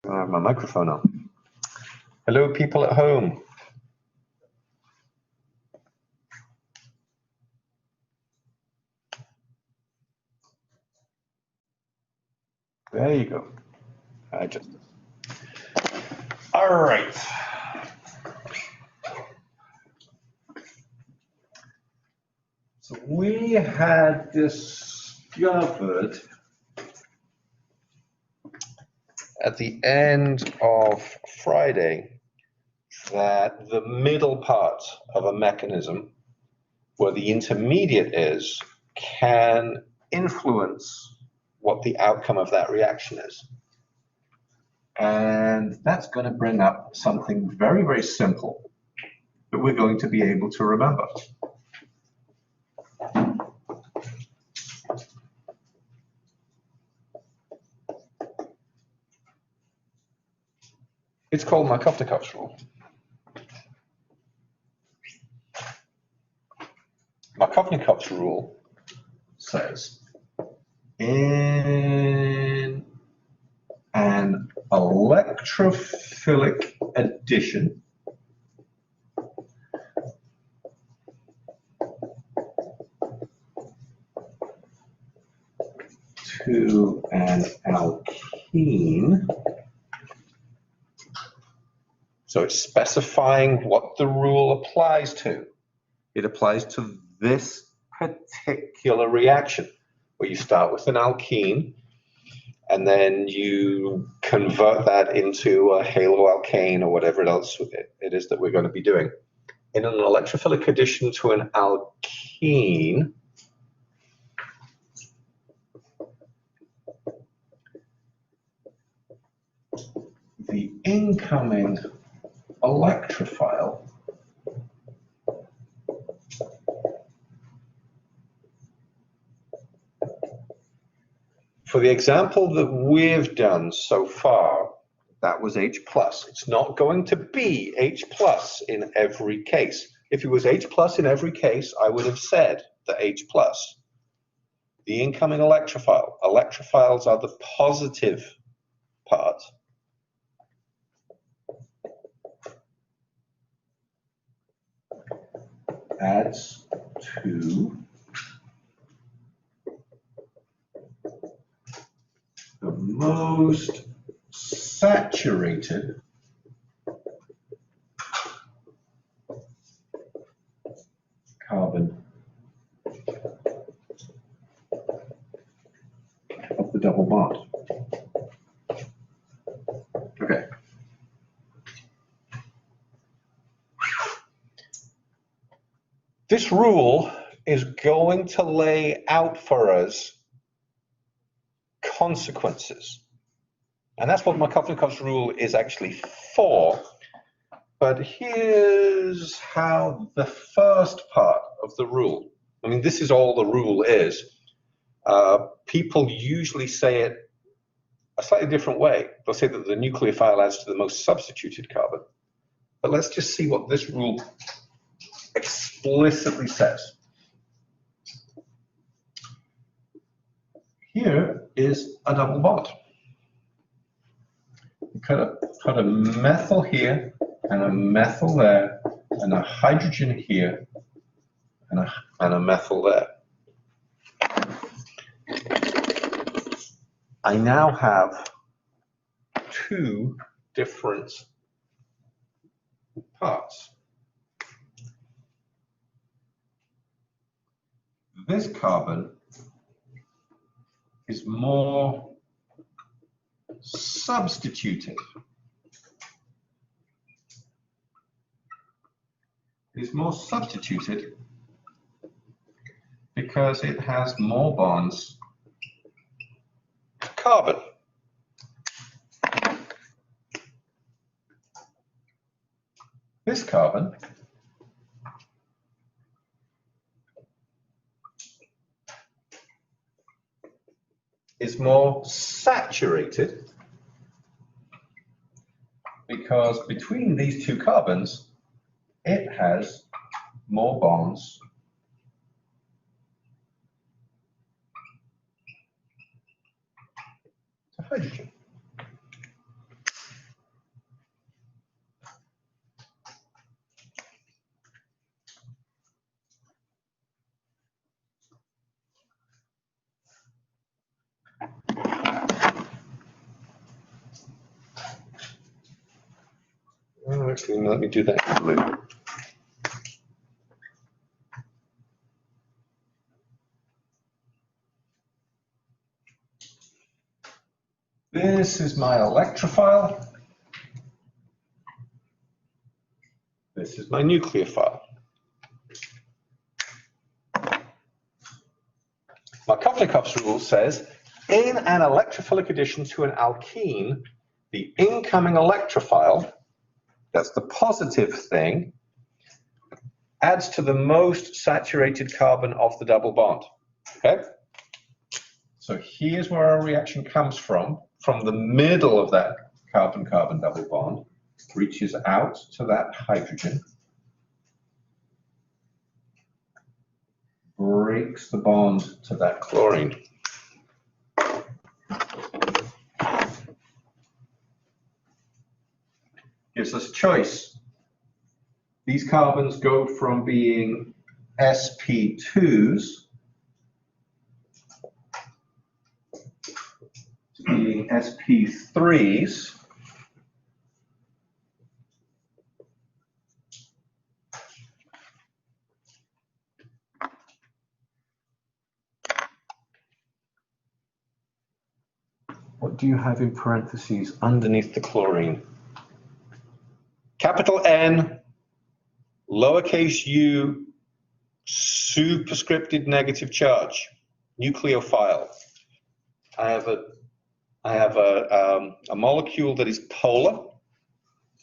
I have my microphone on. Hello, people at home. There you go. I just. All right. So we had discovered at the end of Friday that the middle part of a mechanism, where the intermediate is, can influence what the outcome of that reaction is. And that's going to bring up something very, very simple that we're going to be able to remember. It's called Markovnikov's rule. Markovnikov's rule says in an electrophilic addition to an alkene, so it's specifying what the rule applies to. It applies to this particular reaction, where you start with an alkene, and then you convert that into a haloalkane or whatever else it is that we're going to be doing. In an electrophilic addition to an alkene, the incoming electrophile for the example that we've done so far, that was H+. It's not going to be H+ in every case. If it was H+ in every case, I would have said the H+. The incoming electrophile. Electrophiles are the positive part. Adds to the most saturated carbon of the double bond. Okay. This rule is going to lay out for us consequences. And that's what Markovnikov's rule is actually for. But here's how the first part of the rule, I mean, this is all the rule is. People usually say it a slightly different way. They'll say that the nucleophile adds to the most substituted carbon. But let's just see what this rule explicitly says. Here is a double bond. You put a methyl here, and a methyl there, and a hydrogen here, and a methyl there. I now have two different parts. This carbon is more substituted. It is more substituted because it has more bonds to carbon. This carbon is more saturated because between these two carbons, it has more bonds to hydrogen. Actually, let me do that in blue. This is my electrophile. This is my nucleophile. Markovnikov's rule says, in an electrophilic addition to an alkene, the incoming electrophile, that's the positive thing, adds to the most saturated carbon of the double bond. Okay? So here's where our reaction comes from the middle of that carbon-carbon double bond, reaches out to that hydrogen, breaks the bond to that chlorine. Gives us a choice. These carbons go from being sp2s to being sp3s. What do you have in parentheses underneath the chlorine? Capital N, lowercase u, superscripted negative charge, nucleophile. I have a molecule that is polar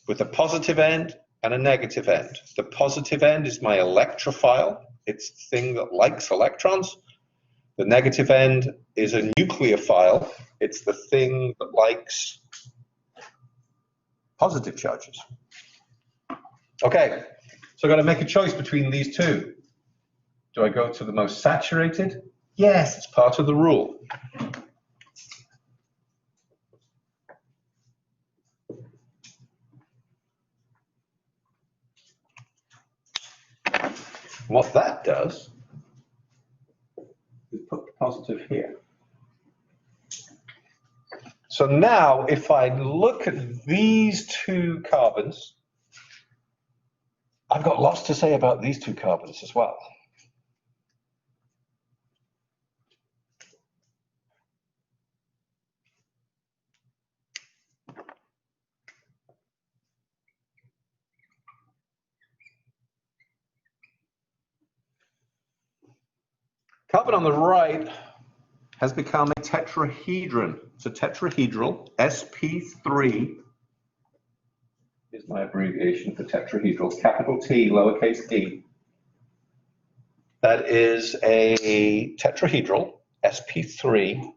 with a positive end and a negative end. The positive end is my electrophile. It's the thing that likes electrons. The negative end is a nucleophile. It's the thing that likes positive charges. Okay, so I've got to make a choice between these two. Do I go to the most saturated? Yes, it's part of the rule. What that does is put the positive here. So now if I look at these two carbons, I've got lots to say about these two carbons as well. Carbon on the right has become a tetrahedron. It's a tetrahedral. sp3 is my abbreviation for tetrahedral. Capital T, lowercase d. That is a tetrahedral, sp3,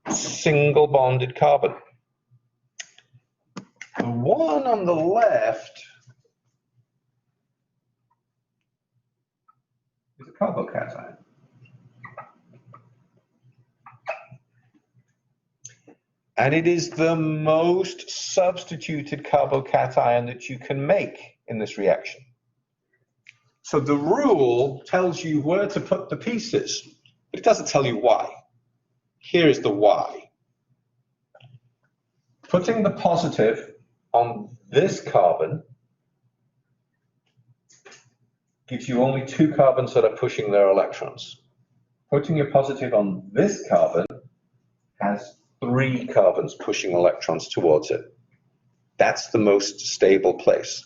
single bonded carbon. The one on the left is a carbocation. And it is the most substituted carbocation that you can make in this reaction. So the rule tells you where to put the pieces, but it doesn't tell you why. Here is the why. Putting the positive on this carbon gives you only two carbons that are pushing their electrons. Putting your positive on this carbon has three carbons pushing electrons towards it. That's the most stable place.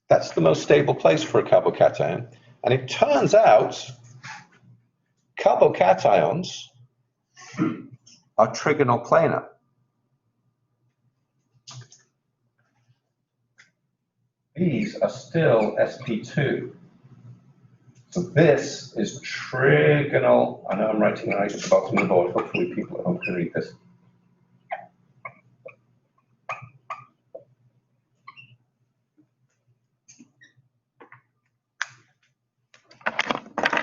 That's the most stable place for a carbocation. And it turns out carbocations are trigonal planar. These are still sp2. So this is trigonal. I know I'm writing right at the bottom of the board. Hopefully people at home can read this.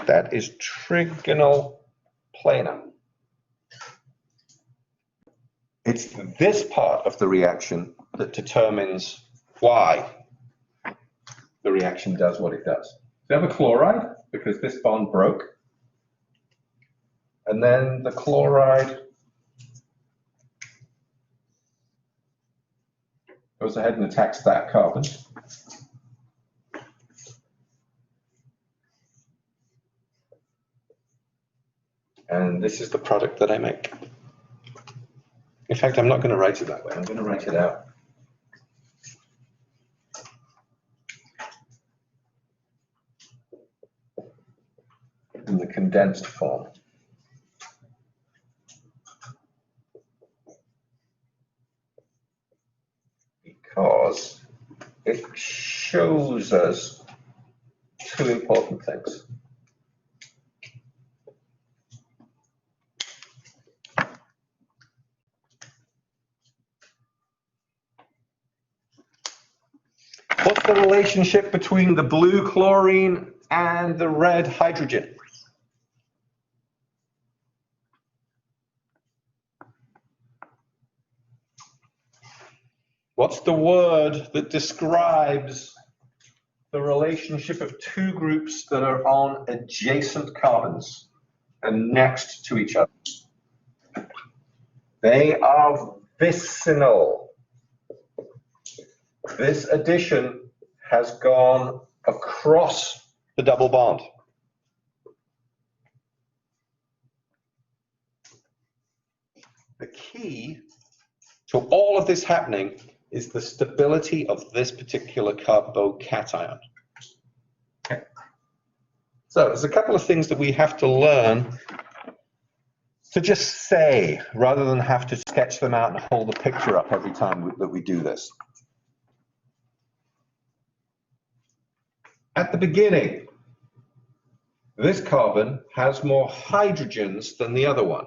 That is trigonal planar. It's this part of the reaction that determines why. the reaction does what it does. So you have a chloride, because this bond broke. And then the chloride goes ahead and attacks that carbon. And this is the product that I make. In fact, I'm not going to write it that way. I'm going to write it out. In the condensed form. Because it shows us two important things. What's the relationship between the blue chlorine and the red hydrogen? What's the word that describes the relationship of two groups that are on adjacent carbons and next to each other? They are vicinal. This addition has gone across the double bond. The key to all of this happening is the stability of this particular carbocation. Okay. So there's a couple of things that we have to learn to just say, rather than have to sketch them out and hold the picture up every time that we do this. At the beginning, this carbon has more hydrogens than the other one.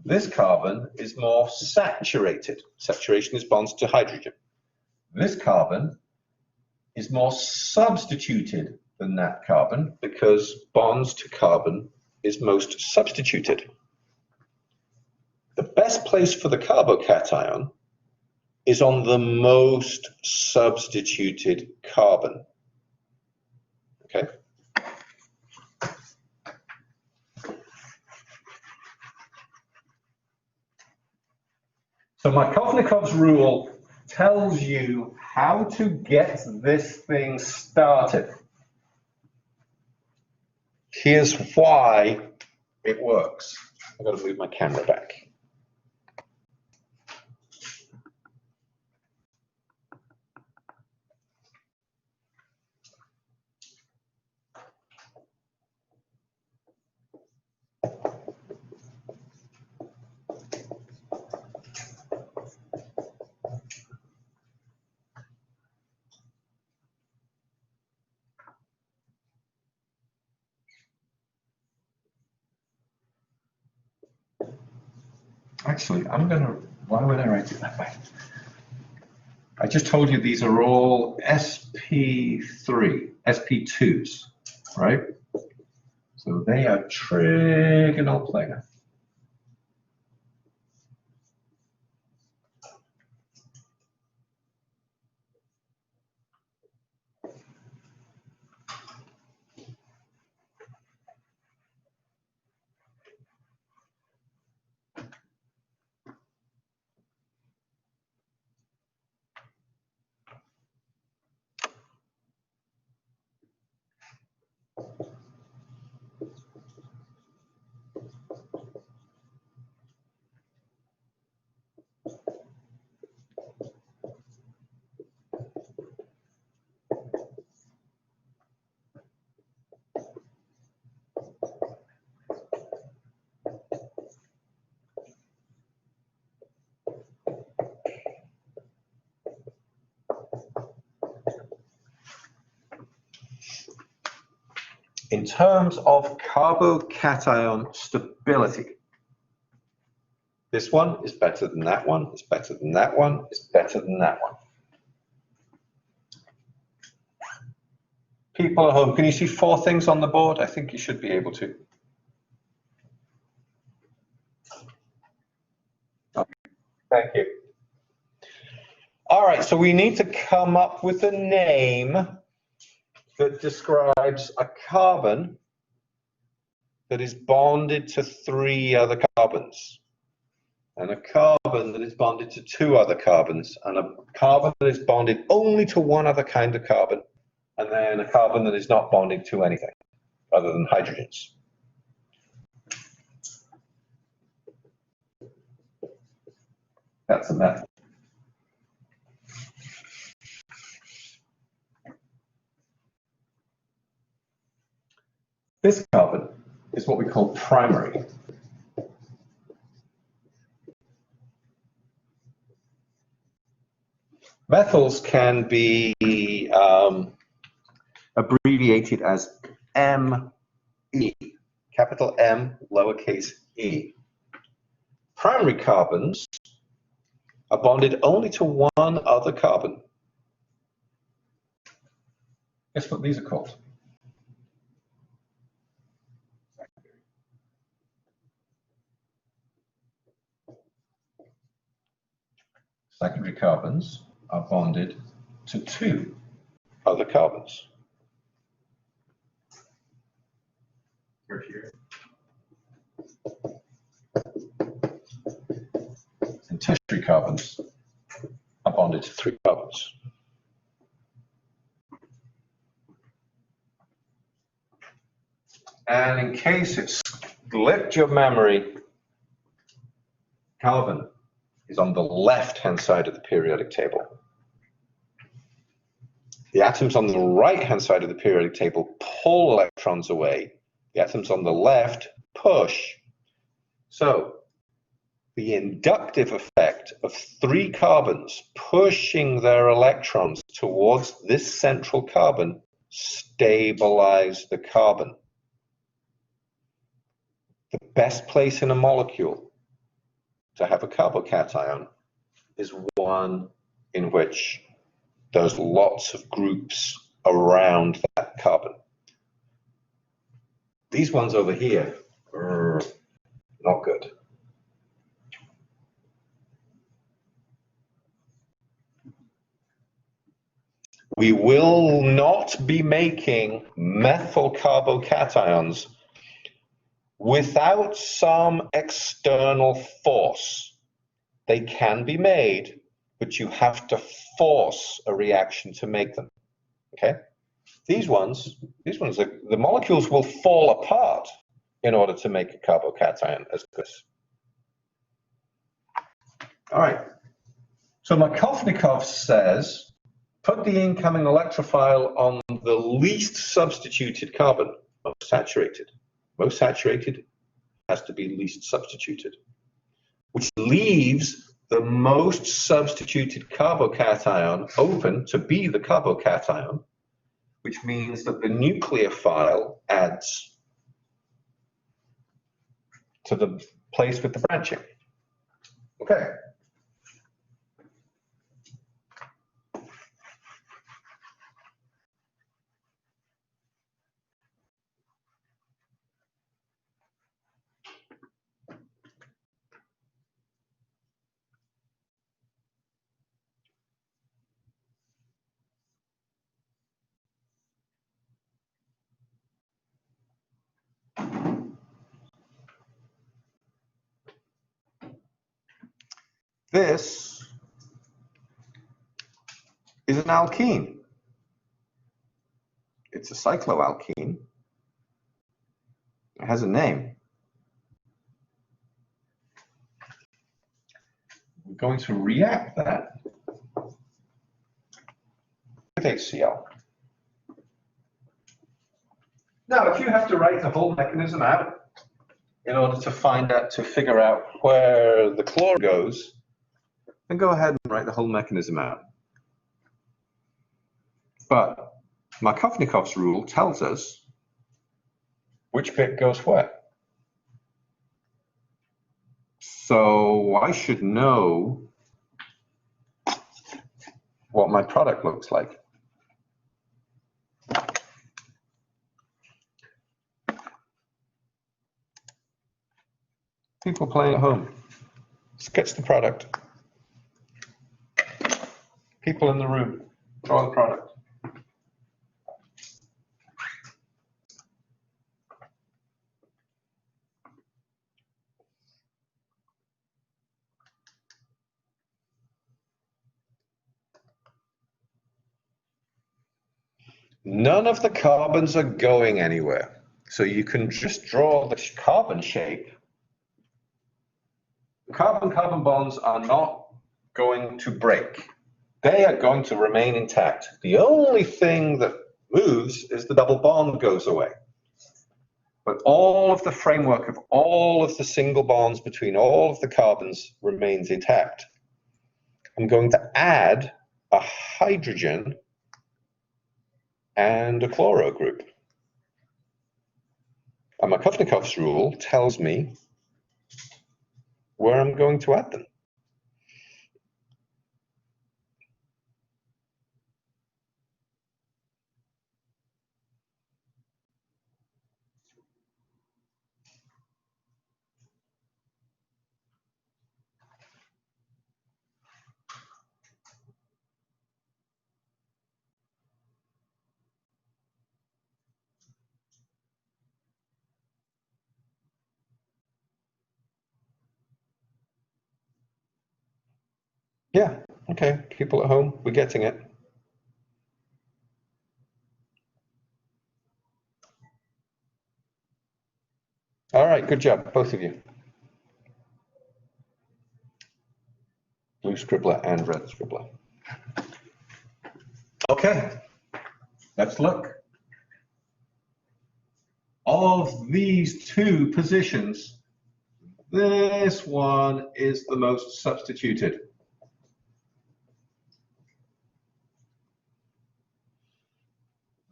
This carbon is more saturated. Saturation is bonds to hydrogen. This carbon is more substituted than that carbon because bonds to carbon is most substituted. The best place for the carbocation is on the most substituted carbon. Okay. So Markovnikov's rule tells you how to get this thing started. Here's why it works. I've got to move my camera back. Actually, why would I write it that way? I just told you these are all sp2s, right? So they are trigonal planar. In terms of carbocation stability, this one is better than that one, it's better than that one, it's better than that one. People at home, can you see 4 things on the board? I think you should be able to. Okay. Thank you. All right, so we need to come up with a name that describes a carbon that is bonded to 3 other carbons, and a carbon that is bonded to 2 other carbons, and a carbon that is bonded only to 1 other kind of carbon, and then a carbon that is not bonded to anything other than hydrogens. That's a methyl. This carbon is what we call primary. Methyls can be abbreviated as ME, capital M, lowercase e. Primary carbons are bonded only to 1 other carbon. Guess what these are called? Secondary carbons are bonded to 2 other carbons. And tertiary carbons are bonded to 3 carbons. And in case it slipped your memory, carbon is on the left-hand side of the periodic table. The atoms on the right-hand side of the periodic table pull electrons away. The atoms on the left push. So the inductive effect of 3 carbons pushing their electrons towards this central carbon stabilize the carbon. The best place in a molecule to have a carbocation is one in which there's lots of groups around that carbon. These ones over here are not good. We will not be making methyl carbocations without some external force. They can be made, but you have to force a reaction to make them. Okay? These ones, the molecules will fall apart in order to make a carbocation as this. All right. So Markovnikov says, put the incoming electrophile on the least substituted carbon, most saturated. Most saturated has to be least substituted, which leaves the most substituted carbocation open to be the carbocation, which means that the nucleophile adds to the place with the branching. Okay. This is an alkene. It's a cycloalkene. It has a name. We're going to react that with HCl. Now, if you have to write the whole mechanism out in order to figure out where the chlorine goes, then go ahead and write the whole mechanism out. But Markovnikov's rule tells us which bit goes where. So I should know what my product looks like. People playing at home, sketch the product. People in the room, draw the product. None of the carbons are going anywhere. So you can just draw the carbon shape. Carbon-carbon bonds are not going to break. They are going to remain intact. The only thing that moves is the double bond goes away. But all of the framework of all of the single bonds between all of the carbons remains intact. I'm going to add a hydrogen and a chloro group. And Markovnikov's rule tells me where I'm going to add them. Yeah, okay, people at home, we're getting it. All right, good job, both of you. Blue scribbler and red scribbler. Okay, let's look. Of these two positions, this one is the most substituted.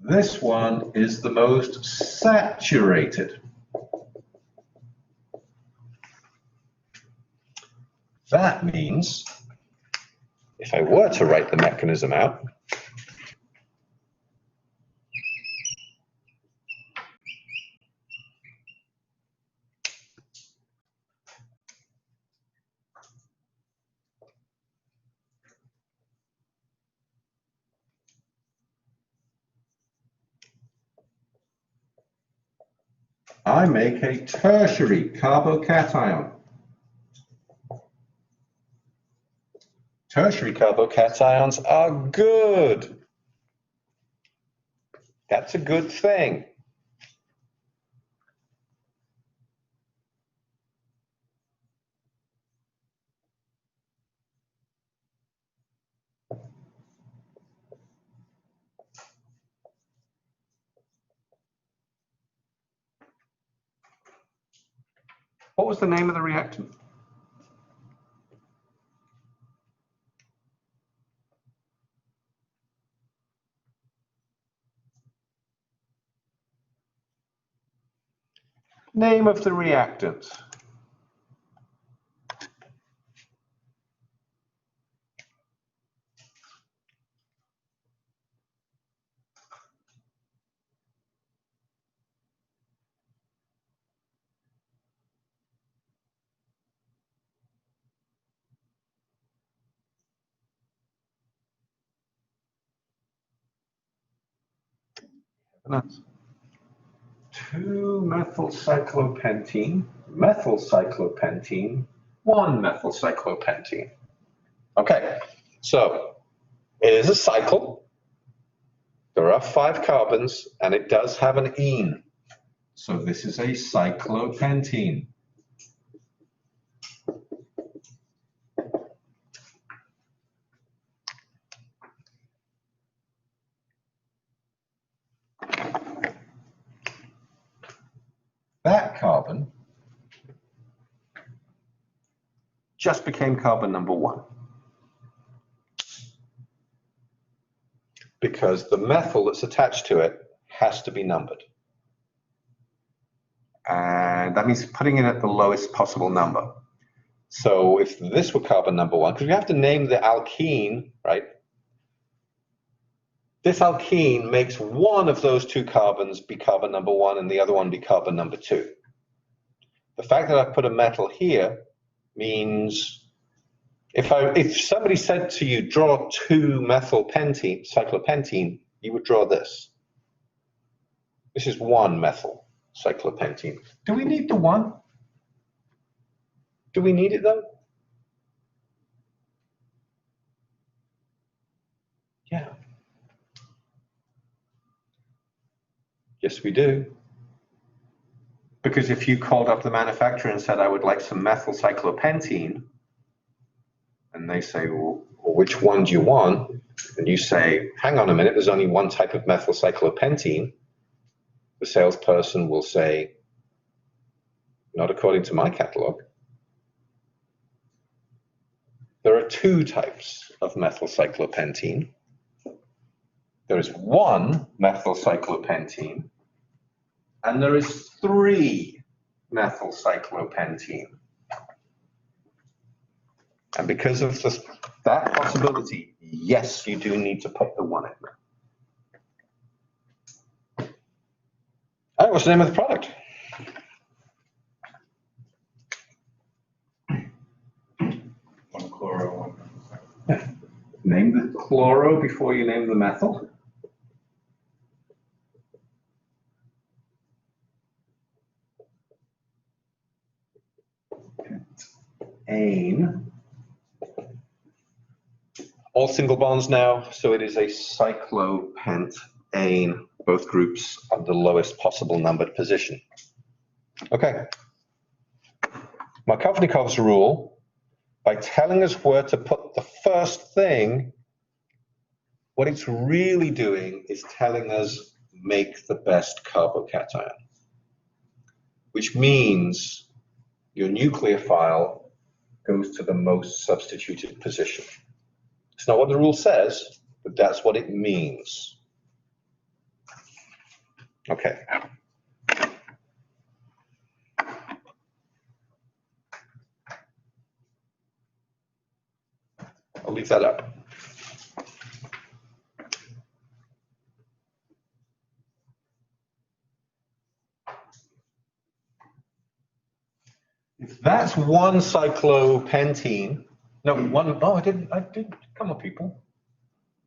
This one is the most saturated. That means, if I were to write the mechanism out, I make a tertiary carbocation. Tertiary carbocations are good. That's a good thing. What was the name of the reactant? Name of the reactant. That's 2-methylcyclopentene, methylcyclopentene, 1-methylcyclopentene. Okay, so it is a cycle. There are 5 carbons, and it does have an ene. So this is a cyclopentene. That carbon just became carbon number 1. Because the methyl that's attached to it has to be numbered. And that means putting it at the lowest possible number. So if this were carbon number 1, because we have to name the alkene, right? This alkene makes one of those 2 carbons be carbon number 1 and the other one be carbon number 2. The fact that I put a metal here means if somebody said to you, draw 2-methylpentene, cyclopentene, you would draw this. This is 1-methylcyclopentene. Do we need the 1? Do we need it though? Yeah. Yes, we do. Because if you called up the manufacturer and said, I would like some methyl cyclopentene, and they say, well, which one do you want? And you say, hang on a minute, there's only one type of methyl cyclopentene. The salesperson will say, not according to my catalog. There are two types of methyl cyclopentene. There is one methyl cyclopentene, and there is 3 methyl cyclopentene. And because of that possibility, yes, you do need to put the 1 in there. All right, what's the name of the product? One chloro, one methyl. Yeah. Name the chloro before you name the methyl. Ane. All single bonds now, so it is a cyclopentane, both groups of the lowest possible numbered position. Okay. Markovnikov's rule, by telling us where to put the first thing, what it's really doing is telling us make the best carbocation, which means your nucleophile goes to the most substituted position. It's not what the rule says, but that's what it means. Okay. I'll leave that up. If that's one cyclopentene, no, one, oh, I did, come on, people.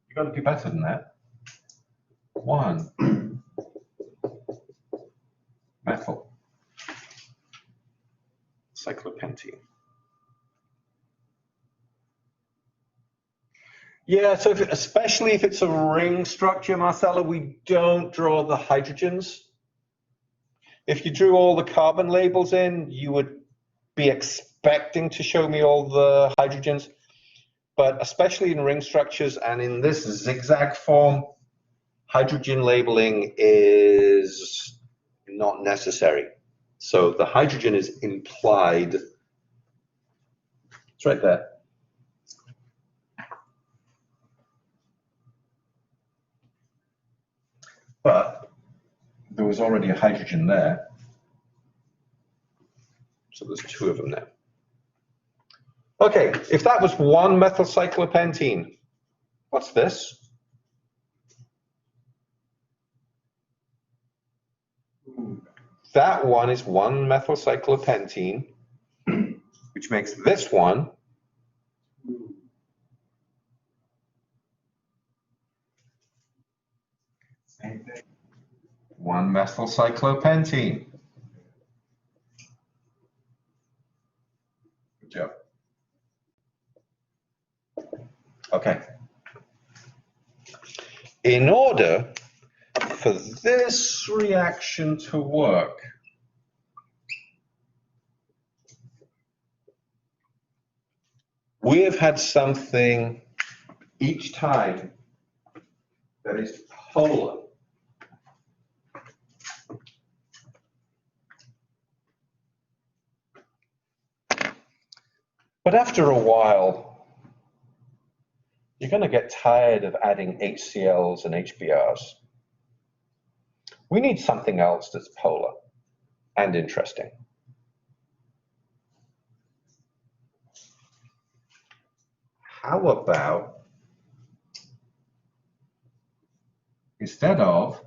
You gotta be better than that. 1 methyl cyclopentene. Yeah, so especially if it's a ring structure, Marcella, we don't draw the hydrogens. If you drew all the carbon labels in, you would be expecting to show me all the hydrogens. But especially in ring structures and in this zigzag form, hydrogen labeling is not necessary. So the hydrogen is implied. It's right there. But there was already a hydrogen there. So there's 2 of them now. Okay, if that was 1 methyl cyclopentene, what's this? That one is 1 methyl cyclopentene, which makes this one 1 methyl cyclopentene. Good job. Okay. In order for this reaction to work, we have had something each time that is polar. But after a while, you're going to get tired of adding HCl's and HBr's. We need something else that's polar and interesting. How about, instead of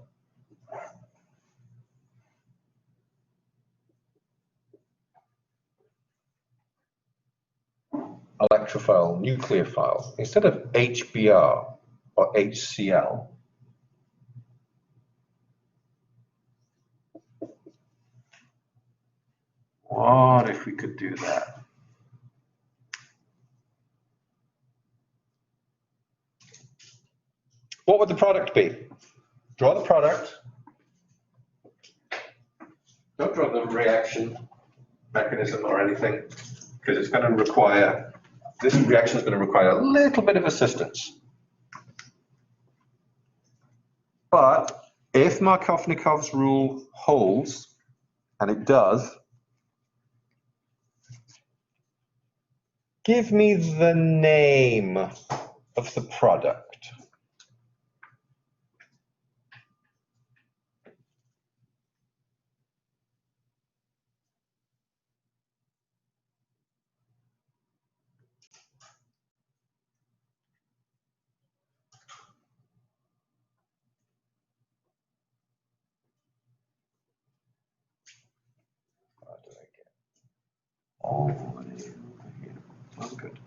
electrophile, nucleophile, instead of HBr or HCl, what if we could do that? What would the product be? Draw the product. Don't draw the reaction mechanism or anything, because it's going to require, this reaction is going to require a little bit of assistance. But if Markovnikov's rule holds, and it does, give me the name of the product. What did I get? Oh, good.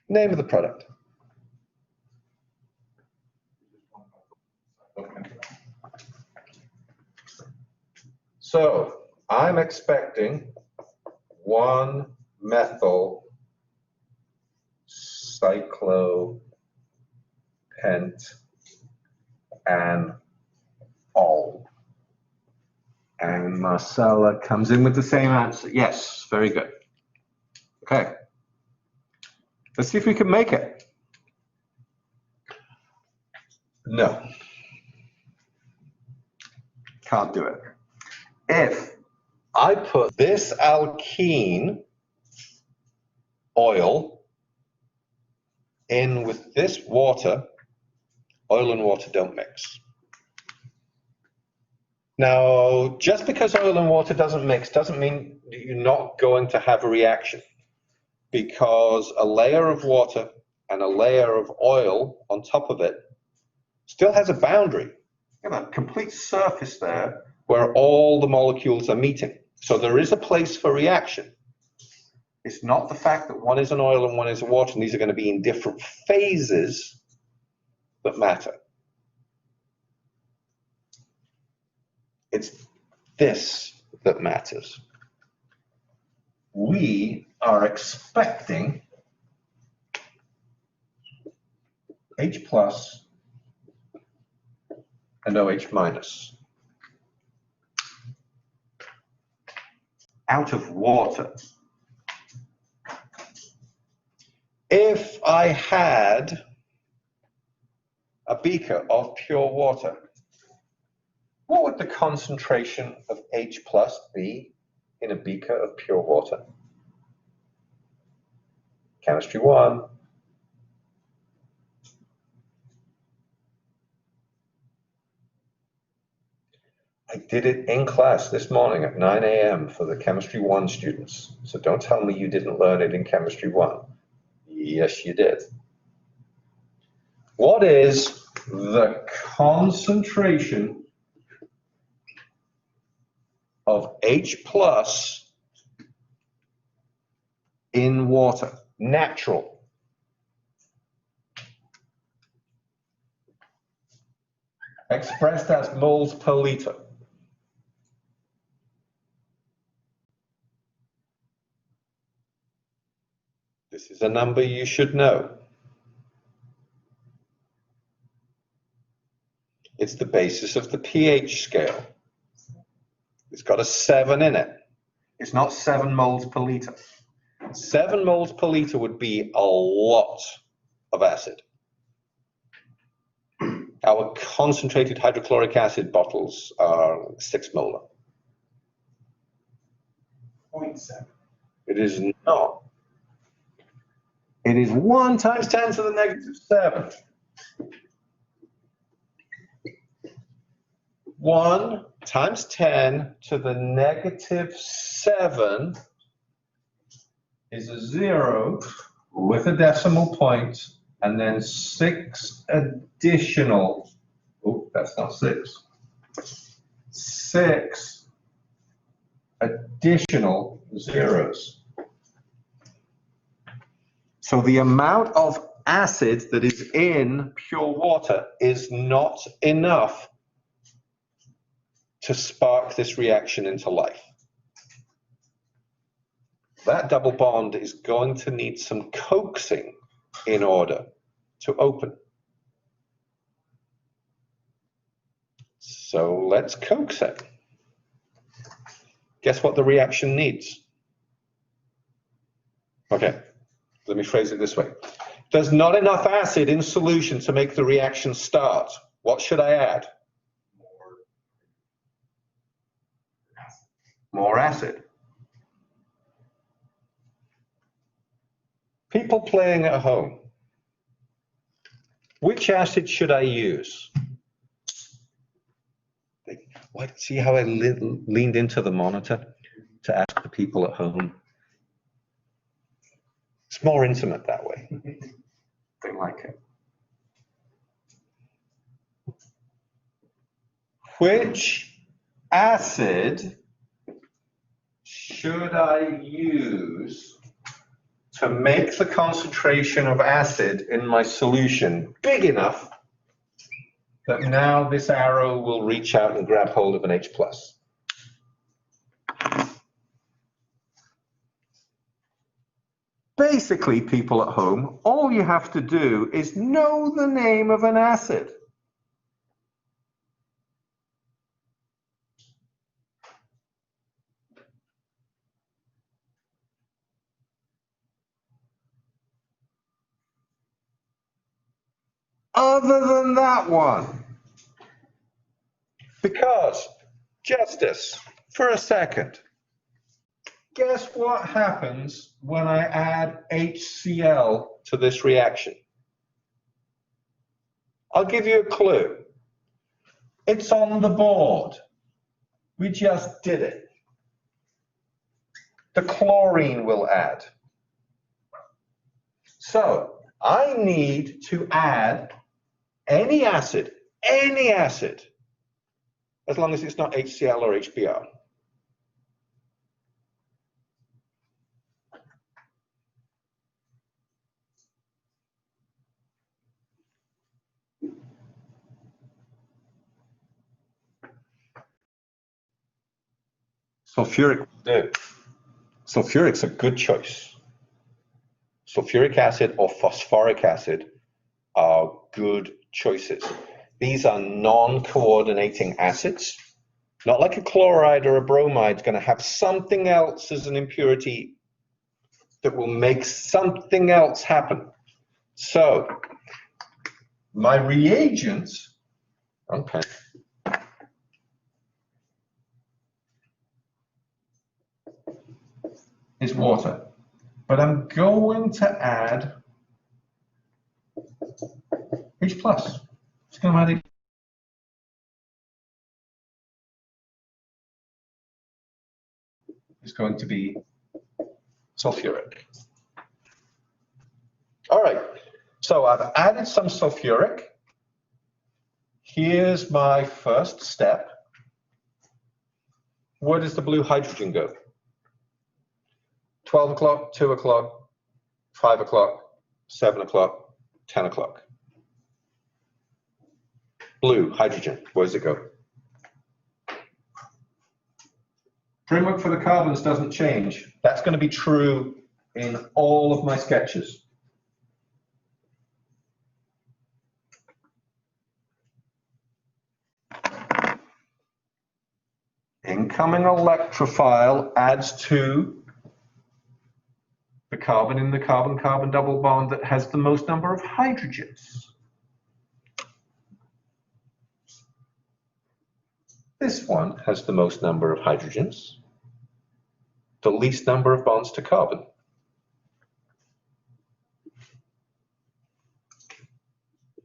Name of the product. Okay. So I'm expecting 1-methyl cyclopent and ol. And Marcella comes in with the same answer. Yes, very good. Okay. Let's see if we can make it. No. Can't do it. If I put this alkene oil in with this water, oil and water don't mix. Now, just because oil and water doesn't mix doesn't mean you're not going to have a reaction, because a layer of water and a layer of oil on top of it still has a boundary. You have a complete surface there where all the molecules are meeting. So there is a place for reaction. It's not the fact that one is an oil and one is a water, and these are going to be in different phases that matter. It's this that matters. We are expecting H plus and OH minus out of water. If I had a beaker of pure water, what would the concentration of H plus be in a beaker of pure water? Chemistry 1. I did it in class this morning at 9 a.m. for the Chemistry 1 students. So don't tell me you didn't learn it in Chemistry 1. Yes, you did. What is the concentration of H plus in water? Natural. Expressed as moles per liter. This is a number you should know. It's the basis of the pH scale. It's got a 7 in it. It's not 7 moles per liter. 7 moles per liter would be a lot of acid. Our concentrated hydrochloric acid bottles are 6 molar. 0.7. It is not. It is 1 times 10 to the negative 7. 1 times 10 to the negative 7 is a 0 with a decimal point, and then 6 additional, oh, that's not 6, 6 additional zeros. So the amount of acid that is in pure water is not enough to spark this reaction into life. That double bond is going to need some coaxing in order to open. So let's coax it. Guess what the reaction needs? Okay, let me phrase it this way. There's not enough acid in solution to make the reaction start. What should I add? More acid. People playing at home, which acid should I use? See how I leaned into the monitor to ask the people at home? It's more intimate that way. They like it. Which acid should I use to make the concentration of acid in my solution big enough that now this arrow will reach out and grab hold of an H+? Basically, people at home, all you have to do is know the name of an acid. Other than that one. Because, Justice, for a second, guess what happens when I add HCl to this reaction? I'll give you a clue. It's on the board. We just did it. The chlorine will add. So I need to add any acid, as long as it's not HCl or HBr. Sulfuric, sulfuric's a good choice. Sulfuric acid or phosphoric acid are good choices. These are non-coordinating acids. Not like a chloride or a bromide is going to have something else as an impurity that will make something else happen. So my reagents, okay, is water, but I'm going to add H+. It's going to add H. It's going to be sulfuric. All right, so I've added some sulfuric. Here's my first step. Where does the blue hydrogen go? 12 o'clock, 2 o'clock, 5 o'clock, 7 o'clock, 10 o'clock. Blue hydrogen, where does it go? Framework for the carbons doesn't change. That's going to be true in all of my sketches. Incoming electrophile adds to the carbon in the carbon-carbon double bond that has the most number of hydrogens. This one has the most number of hydrogens, the least number of bonds to carbon.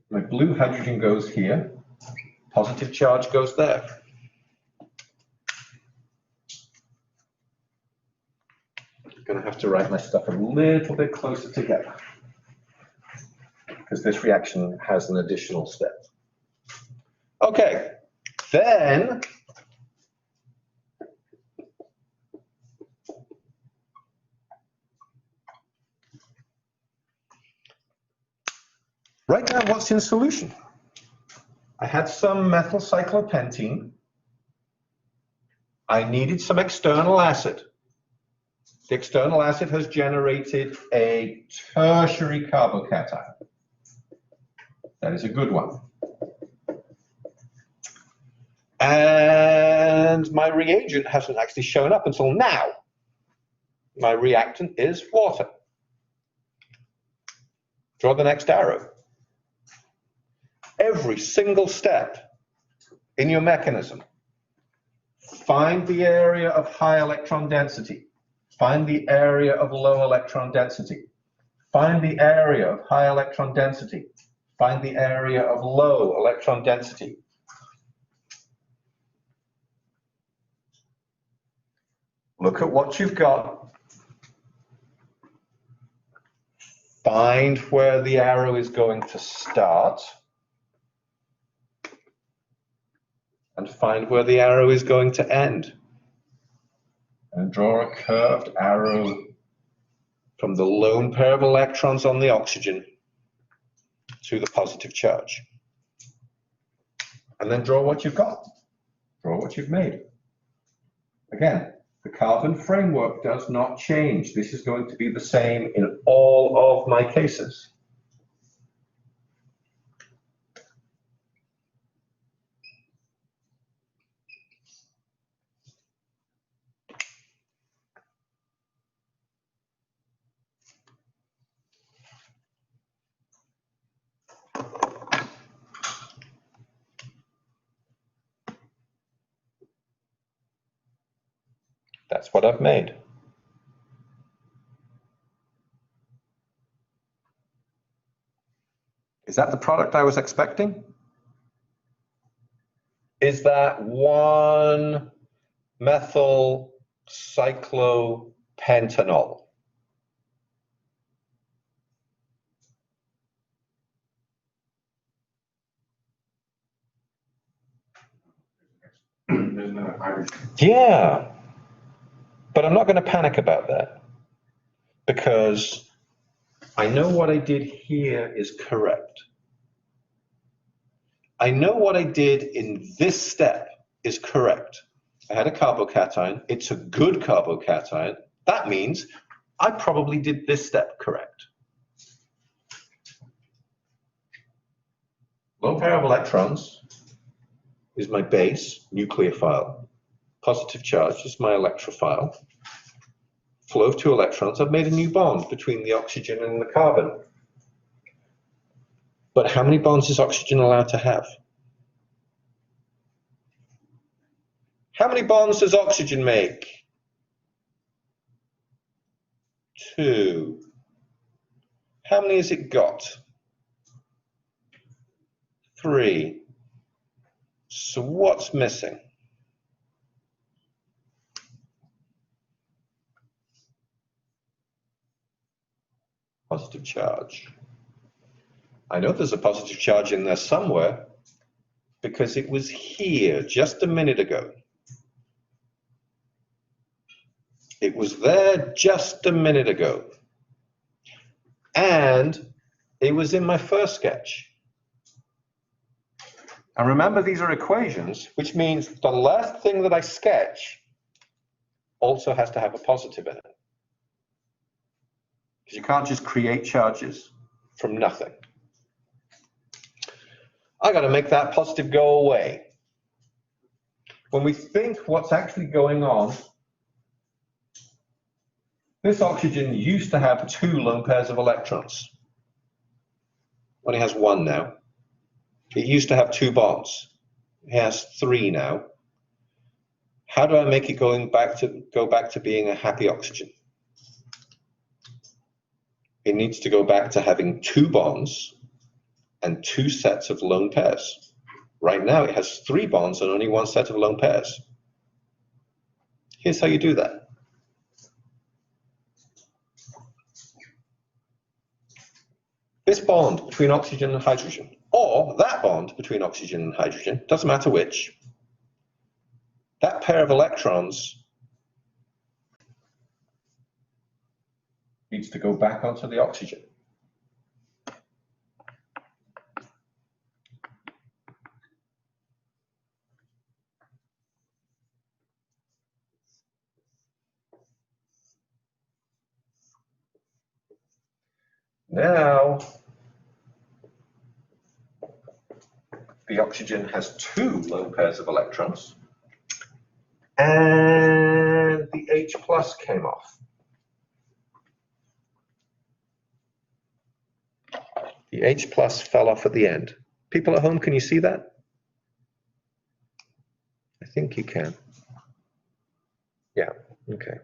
My blue hydrogen goes here, positive charge goes there. I'm going to have to write my stuff a little bit closer together because this reaction has an additional step. Okay, then write down what's in solution. I had some methyl cyclopentene. I needed some external acid. The external acid has generated a tertiary carbocation. That is a good one. And my reagent hasn't actually shown up until now. My reactant is water. Draw the next arrow. Every single step in your mechanism, find the area of high electron density, find the area of low electron density, find the area of high electron density, find the area of low electron density. Look at what you've got. Find where the arrow is going to start. And find where the arrow is going to end. And draw a curved arrow from the lone pair of electrons on the oxygen to the positive charge. And then draw what you've got. Draw what you've made. Again, the carbon framework does not change. This is going to be the same in all of my cases. That's what I've made. Is that the product I was expecting? Is that 1-methyl cyclopentanol? There's no hydrogen. Yeah, but I'm not going to panic about that because I know what I did here is correct. I know what I did in this step is correct. I had a carbocation. It's a good carbocation. That means I probably did this step correct. Lone pair of electrons is my base nucleophile. Positive charge is my electrophile. Flow of 2 electrons. I've made a new bond between the oxygen and the carbon. But how many bonds is oxygen allowed to have? How many bonds does oxygen make? 2. How many has it got? 3. So what's missing? Positive charge. I know there's a positive charge in there somewhere because it was here just a minute ago. It was there just a minute ago. And it was in my first sketch. And remember, these are equations, which means the last thing that I sketch also has to have a positive in it. Because you can't just create charges from nothing. I got to make that positive go away. When we think what's actually going on, this oxygen used to have 2 lone pairs of electrons. Only has 1 now. It used to have 2 bonds. It has 3 now. How do I make it go back to being a happy oxygen? It needs to go back to having 2 bonds and 2 sets of lone pairs. Right now it has 3 bonds and only 1 set of lone pairs. Here's how you do that. This bond between oxygen and hydrogen, or that bond between oxygen and hydrogen, doesn't matter which, that pair of electrons needs to go back onto the oxygen. Now, the oxygen has 2 lone pairs of electrons, and the H plus came off. The H plus fell off at the end. People at home, can you see that? I think you can. Yeah, okay.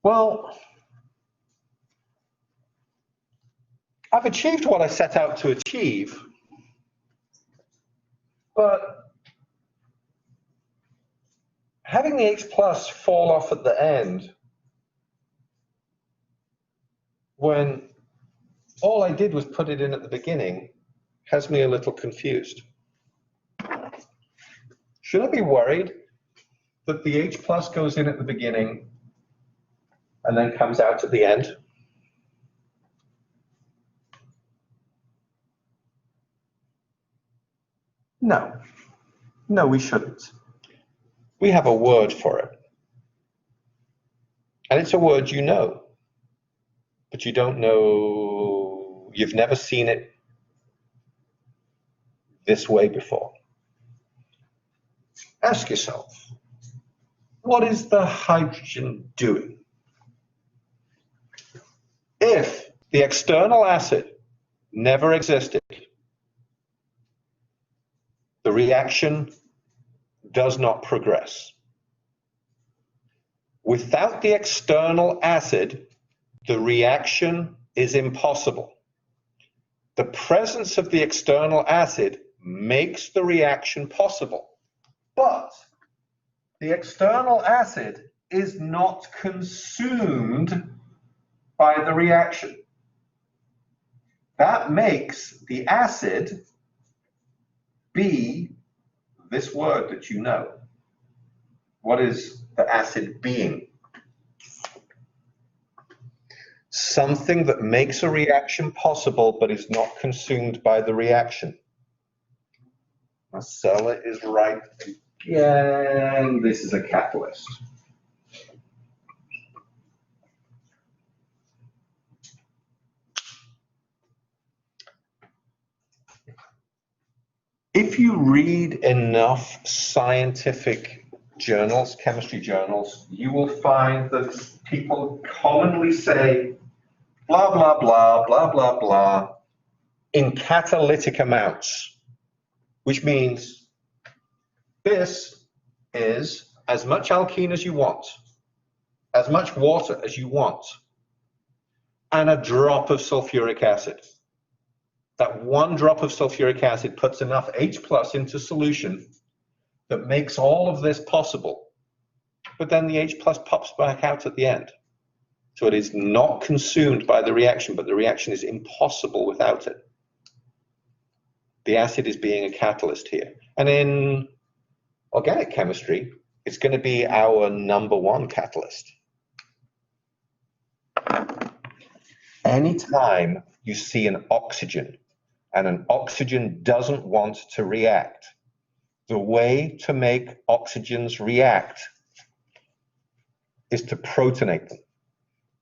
Well, I've achieved what I set out to achieve, but having the H plus fall off at the end when all I did was put it in at the beginning has me a little confused. Should I be worried that the H plus goes in at the beginning and then comes out at the end? No, no, we shouldn't. We have a word for it. And it's a word you know, but you don't know, you've never seen it this way before. Ask yourself, what is the hydrogen doing? If the external acid never existed, the reaction does not progress. Without the external acid, the reaction is impossible. The presence of the external acid makes the reaction possible, but the external acid is not consumed by the reaction. That makes the acid be this word that you know. What is the acid being? Something that makes a reaction possible but is not consumed by the reaction. Marcella is right again. This is a catalyst. If you read enough scientific journals, chemistry journals, you will find that people commonly say blah, blah, blah, blah, blah, blah in catalytic amounts, which means this is as much alkene as you want, as much water as you want, and a drop of sulfuric acid. That one drop of sulfuric acid puts enough H plus into solution that makes all of this possible, but then the H plus pops back out at the end. So it is not consumed by the reaction, but the reaction is impossible without it. The acid is being a catalyst here. And in organic chemistry, it's going to be our #1 catalyst. Anytime you see an oxygen and an oxygen doesn't want to react, the way to make oxygens react is to protonate them.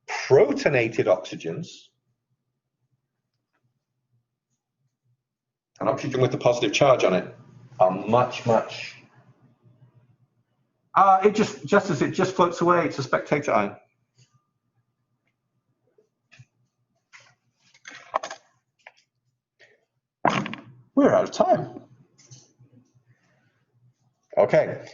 Protonated oxygens, an oxygen with a positive charge on it, are much, it just floats away, it's a spectator ion. We're out of time. Okay.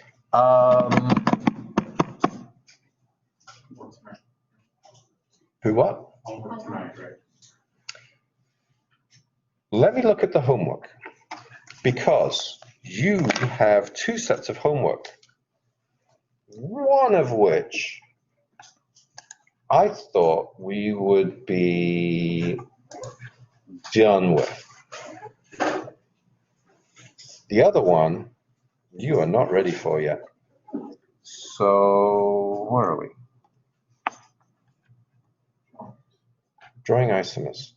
Who what? Let me look at the homework, because you have 2 sets of homework, one of which I thought we would be done with. The other one, you are not ready for yet. So, where are we? Drawing isomers.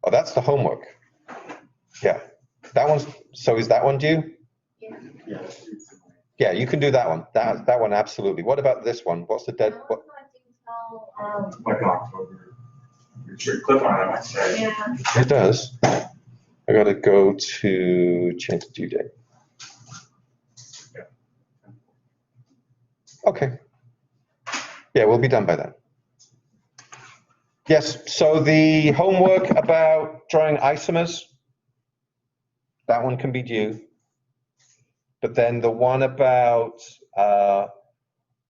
Oh, that's the homework. Yeah, that one's, so is that one due? Yeah, you can do that one. That one, absolutely. What about this one? What's the dead? What? Like October. You're sure clip on it, I might say. Yeah. It does. I gotta go to change the due date. Okay. Yeah, we'll be done by then. Yes, so the homework about drawing isomers, that one can be due. But then the one about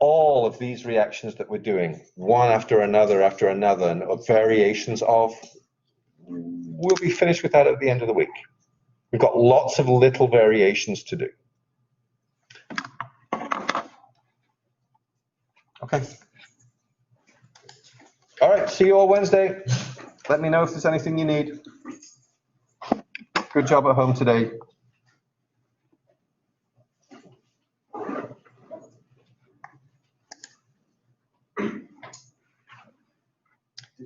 all of these reactions that we're doing, one after another, and variations of, we'll be finished with that at the end of the week. We've got lots of little variations to do. Okay. All right, see you all Wednesday. Let me know if there's anything you need. Good job at home today.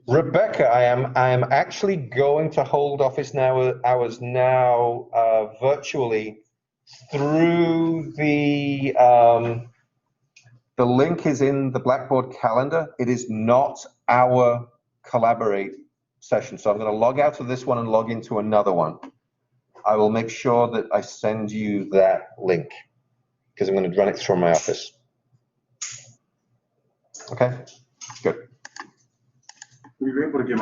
Rebecca, I am actually going to hold office hours now virtually through the link is in the Blackboard calendar. It is not our Collaborate session. So I'm going to log out of this one and log into another one. I will make sure that I send you that link because I'm going to run it through my office. Okay, good. We were able to give